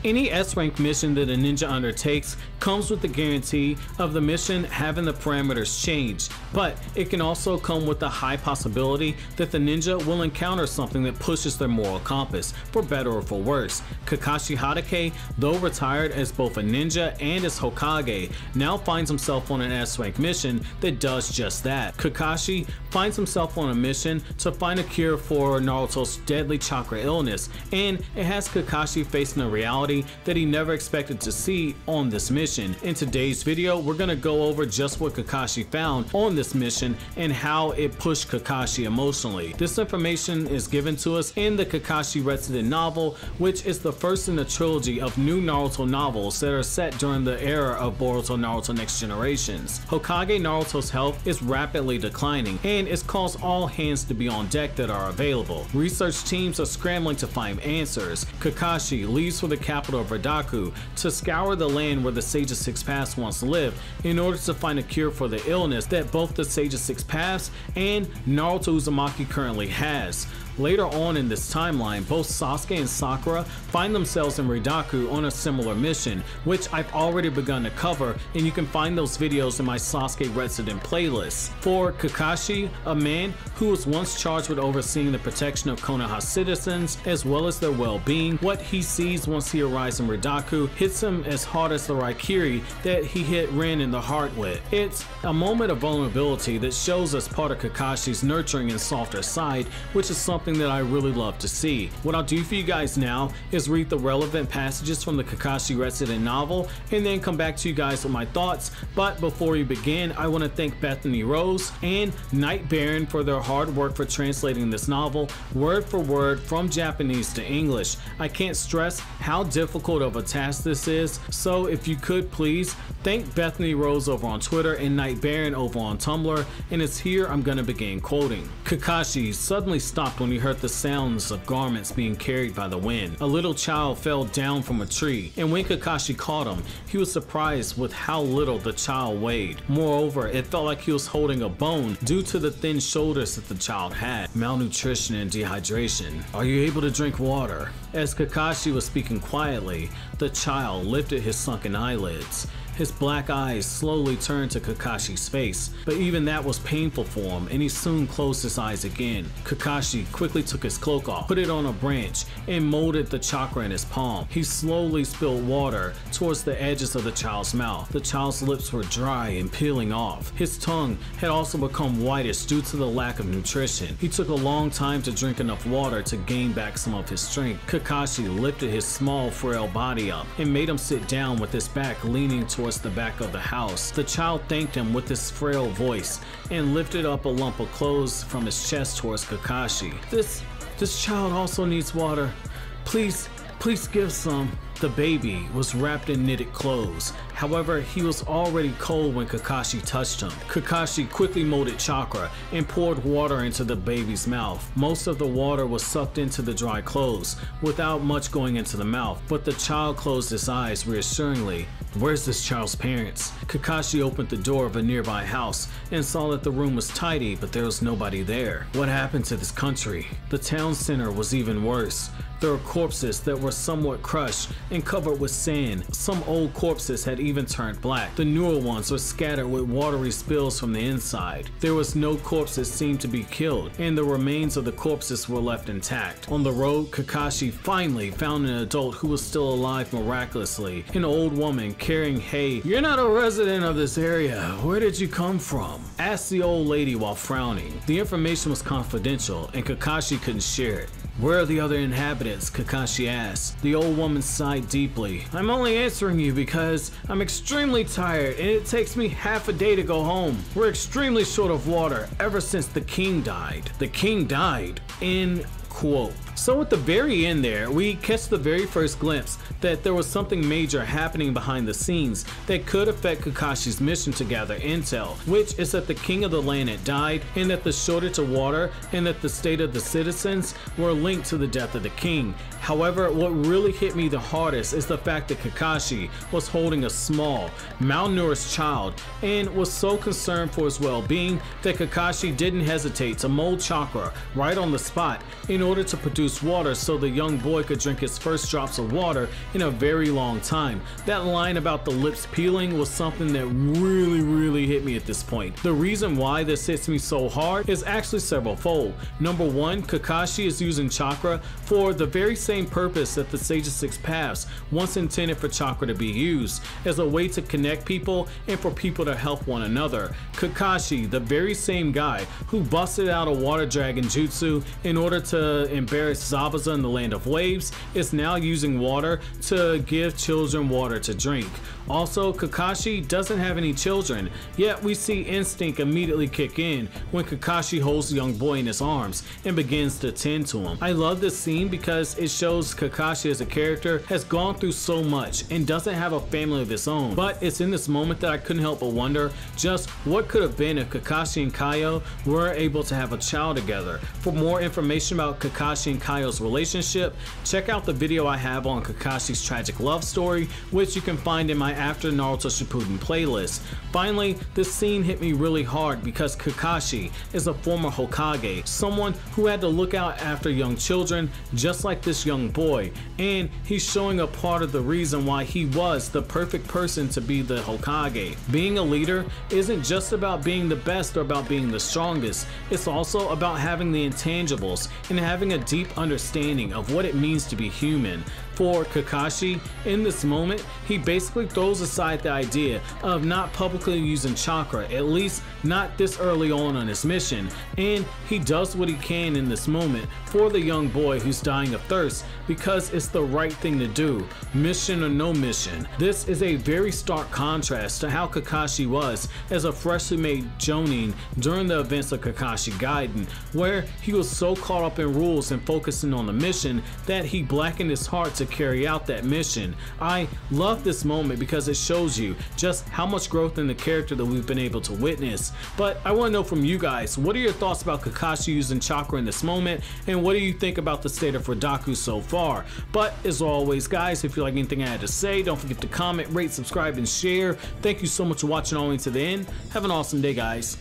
Any S-rank mission that a ninja undertakes comes with the guarantee of the mission having the parameters changed, but it can also come with the high possibility that the ninja will encounter something that pushes their moral compass, for better or for worse. Kakashi Hatake, though retired as both a ninja and as Hokage, now finds himself on an S-rank mission that does just that. Kakashi finds himself on a mission to find a cure for Naruto's deadly chakra illness, and it has Kakashi facing a reality that he never expected to see on this mission. In today's video, we're gonna go over just what Kakashi found on this mission and how it pushed Kakashi emotionally. This information is given to us in the Kakashi Resident novel, which is the first in a trilogy of new Naruto novels that are set during the era of Boruto Naruto Next Generations. Hokage Naruto's health is rapidly declining, and it's caused all hands to be on deck that are available. Research teams are scrambling to find answers. Kakashi leaves for the capital of Ridaku to scour the land where the Sage of Six Paths once lived in order to find a cure for the illness that both the Sage of Six Paths and Naruto Uzumaki currently has. Later on in this timeline, both Sasuke and Sakura find themselves in Ridaku on a similar mission, which I've already begun to cover, and you can find those videos in my Sasuke Resident playlist. For Kakashi, a man who was once charged with overseeing the protection of Konoha citizens as well as their well-being, what he sees once he arrives in Ridaku hits him as hard as the Raikiri that he hit Rin in the heart with. It's a moment of vulnerability that shows us part of Kakashi's nurturing and softer side, which is something that I really love to see. What I'll do for you guys now is read the relevant passages from the Kakashi Resident novel and then come back to you guys with my thoughts. But before we begin, I want to thank Bethany Rose and Night Baron for their hard work for translating this novel word for word from Japanese to English. I can't stress how difficult of a task this is, so if you could please thank Bethany Rose over on Twitter and Night Baron over on Tumblr, and it's here I'm gonna begin quoting. Kakashi suddenly stopped when he heard the sounds of garments being carried by the wind. A little child fell down from a tree, and when Kakashi caught him, he was surprised with how little the child weighed. Moreover, it felt like he was holding a bone due to the thin shoulders that the child had. Malnutrition and dehydration. Are you able to drink water? As Kakashi was speaking quietly, the child lifted his sunken eyelids. His black eyes slowly turned to Kakashi's face, but even that was painful for him, and he soon closed his eyes again. Kakashi quickly took his cloak off, put it on a branch, and molded the chakra in his palm. He slowly spilled water towards the edges of the child's mouth. The child's lips were dry and peeling off. His tongue had also become whitish due to the lack of nutrition. He took a long time to drink enough water to gain back some of his strength. Kakashi lifted his small, frail body up and made him sit down with his back leaning towards the back of the house. The child thanked him with his frail voice and lifted up a lump of clothes from his chest towards Kakashi. This child also needs water. Please give some. The baby was wrapped in knitted clothes. However, he was already cold when Kakashi touched him. Kakashi quickly molded chakra and poured water into the baby's mouth. Most of the water was sucked into the dry clothes without much going into the mouth, but the child closed his eyes reassuringly. Where's this child's parents? Kakashi opened the door of a nearby house and saw that the room was tidy, but there was nobody there. What happened to this country? The town center was even worse. There were corpses that were somewhat crushed and covered with sand. Some old corpses had even turned black. The newer ones were scattered with watery spills from the inside. There was no corpse that seemed to be killed, and the remains of the corpses were left intact. On the road, Kakashi finally found an adult who was still alive miraculously, an old woman carrying hay. "You're not a resident of this area. Where did you come from?" asked the old lady while frowning. The information was confidential, and Kakashi couldn't share it. "Where are the other inhabitants?" Kakashi asked. The old woman sighed deeply. "I'm only answering you because I'm extremely tired and it takes me half a day to go home. We're extremely short of water ever since the king died." The king died? End quote. So at the very end there, we catch the very first glimpse that there was something major happening behind the scenes that could affect Kakashi's mission to gather intel, which is that the king of the land had died, and that the shortage of water and that the state of the citizens were linked to the death of the king. However, what really hit me the hardest is the fact that Kakashi was holding a small, malnourished child and was so concerned for his well-being that Kakashi didn't hesitate to mold chakra right on the spot in order to produce produce water so the young boy could drink his first drops of water in a very long time. That line about the lips peeling was something that really hit me at this point. The reason why this hits me so hard is actually several fold. Number one, Kakashi is using chakra for the very same purpose that the Sage of Six Paths once intended for chakra to be used, as a way to connect people and for people to help one another. Kakashi, the very same guy who busted out a water dragon jutsu in order to embarrass Zabuza in the Land of Waves, is now using water to give children water to drink. Also, Kakashi doesn't have any children, yet we see instinct immediately kick in when Kakashi holds the young boy in his arms and begins to tend to him. I love this scene because it shows Kakashi as a character has gone through so much and doesn't have a family of his own. But it's in this moment that I couldn't help but wonder just what could have been if Kakashi and Kaio were able to have a child together. For more information about Kakashi and Kaio's relationship, check out the video I have on Kakashi's tragic love story, which you can find in my After Naruto Shippuden playlist. Finally, this scene hit me really hard because Kakashi is a former Hokage, someone who had to look out after young children just like this young boy, and he's showing a part of the reason why he was the perfect person to be the Hokage. Being a leader isn't just about being the best or about being the strongest, it's also about having the intangibles and having a deep understanding of what it means to be human. For Kakashi, in this moment, he basically throws aside the idea of not publicly using chakra, at least not this early on his mission, and he does what he can in this moment for the young boy who's dying of thirst because it's the right thing to do, mission or no mission. This is a very stark contrast to how Kakashi was as a freshly made Jonin during the events of Kakashi Gaiden, where he was so caught up in rules and focusing on the mission that he blackened his heart to carry out that mission. I love this moment because it shows you just how much growth in the character that we've been able to witness. But I want to know from you guys, what are your thoughts about Kakashi using chakra in this moment, and what do you think about the state of Rodaku so far? But as always guys, if you like anything I had to say, don't forget to comment, rate, subscribe, and share. Thank you so much for watching all the way to the end. Have an awesome day guys.